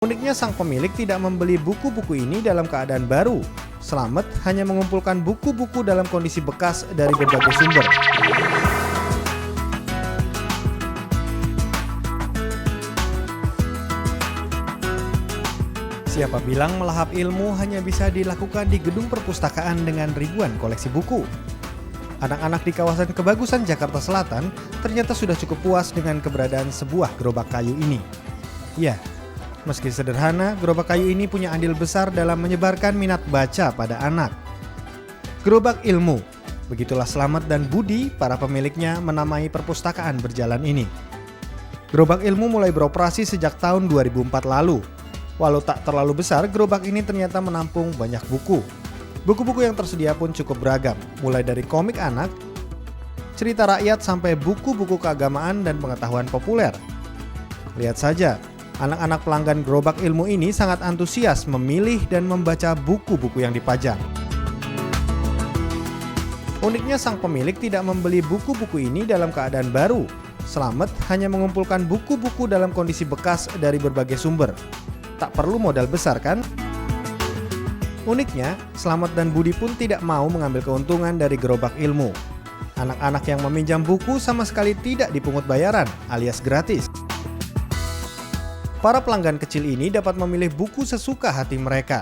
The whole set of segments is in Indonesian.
Uniknya sang pemilik tidak membeli buku-buku ini dalam keadaan baru. Slamet hanya mengumpulkan buku-buku dalam kondisi bekas dari berbagai sumber. Siapa bilang melahap ilmu hanya bisa dilakukan di gedung perpustakaan dengan ribuan koleksi buku? Anak-anak di kawasan Kebagusan, Jakarta Selatan ternyata sudah cukup puas dengan keberadaan sebuah gerobak kayu ini. Ya, meski sederhana, gerobak kayu ini punya andil besar dalam menyebarkan minat baca pada anak. Gerobak ilmu, begitulah Slamet dan Budi, para pemiliknya, menamai perpustakaan berjalan ini. Gerobak ilmu mulai beroperasi sejak tahun 2004 lalu. Walau tak terlalu besar, gerobak ini ternyata menampung banyak buku. Buku-buku yang tersedia pun cukup beragam, mulai dari komik anak, cerita rakyat sampai buku-buku keagamaan dan pengetahuan populer. Lihat saja, anak-anak pelanggan gerobak ilmu ini sangat antusias memilih dan membaca buku-buku yang dipajang. Uniknya sang pemilik tidak membeli buku-buku ini dalam keadaan baru. Slamet hanya mengumpulkan buku-buku dalam kondisi bekas dari berbagai sumber. Tak perlu modal besar kan? Uniknya, Slamet dan Budi pun tidak mau mengambil keuntungan dari gerobak ilmu. Anak-anak yang meminjam buku sama sekali tidak dipungut bayaran alias gratis. Para pelanggan kecil ini dapat memilih buku sesuka hati mereka.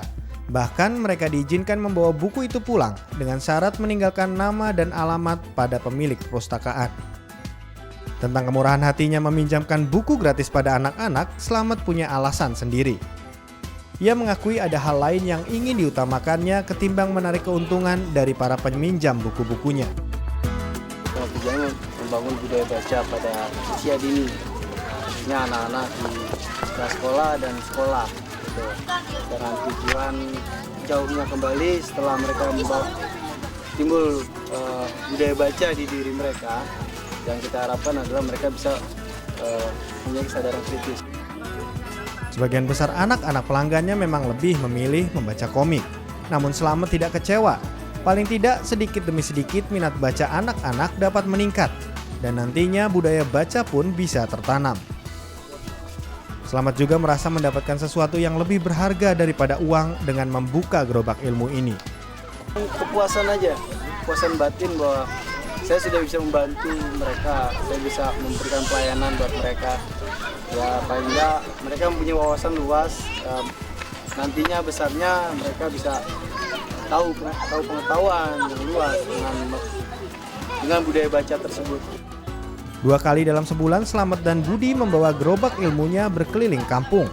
Bahkan mereka diizinkan membawa buku itu pulang dengan syarat meninggalkan nama dan alamat pada pemilik perpustakaan. Tentang kemurahan hatinya meminjamkan buku gratis pada anak-anak, Slamet punya alasan sendiri. Ia mengakui ada hal lain yang ingin diutamakannya ketimbang menarik keuntungan dari para peminjam buku-bukunya. Tujuannya membangun budaya baca pada usia dini, khususnya anak-anak di sekolah dan sekolah. Gitu. Dengan tujuan jauhnya kembali setelah mereka timbul budaya baca di diri mereka. Yang kita harapkan adalah mereka bisa punya kesadaran kritis. Sebagian besar anak-anak pelanggannya memang lebih memilih membaca komik. Namun Slamet tidak kecewa. Paling tidak sedikit demi sedikit minat baca anak-anak dapat meningkat. Dan nantinya budaya baca pun bisa tertanam. Slamet juga merasa mendapatkan sesuatu yang lebih berharga daripada uang dengan membuka gerobak ilmu ini. Kepuasan aja, kepuasan batin bahwa saya sudah bisa membantu mereka, saya bisa memberikan pelayanan buat mereka. Ya paling enggak mereka mempunyai wawasan luas, nantinya besarnya mereka bisa tahu pengetahuan yang luas dengan budaya baca tersebut. 2 kali dalam sebulan Slamet dan Budi membawa gerobak ilmunya berkeliling kampung.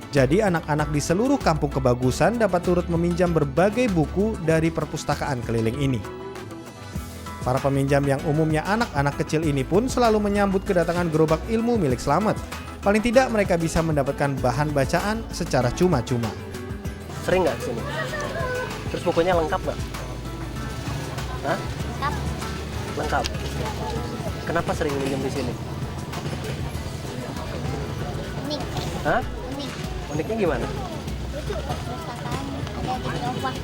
Jadi anak-anak di seluruh kampung Kebagusan dapat turut meminjam berbagai buku dari perpustakaan keliling ini. Para peminjam yang umumnya anak-anak kecil ini pun selalu menyambut kedatangan gerobak ilmu milik Slamet. Paling tidak mereka bisa mendapatkan bahan bacaan secara cuma-cuma. Sering nggak kesini? Terus bukunya lengkap nggak? Hah? Lengkap. Lengkap. Kenapa sering minjem di sini? Unik. Hah? Unik. Uniknya gimana? Lucu perpustakaan ada di gerobak.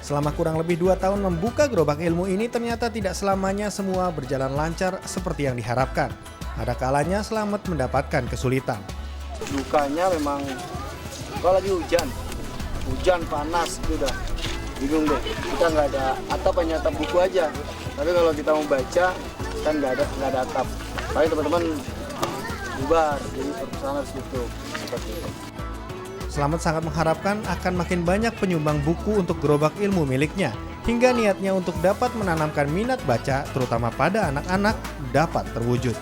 Selama kurang lebih 2 tahun membuka gerobak ilmu ini ternyata tidak selamanya semua berjalan lancar seperti yang diharapkan. Ada kalanya Slamet mendapatkan kesulitan. Dukanya memang kalau lagi hujan panas itu udah bingung deh. Kita nggak ada atap, hanya atap buku aja. Tapi kalau kita mau baca kan nggak ada atap. Paling teman-teman bubar, jadi perpustakaan harus tutup seperti itu. Slamet sangat mengharapkan akan makin banyak penyumbang buku untuk gerobak ilmu miliknya, hingga niatnya untuk dapat menanamkan minat baca terutama pada anak-anak dapat terwujud.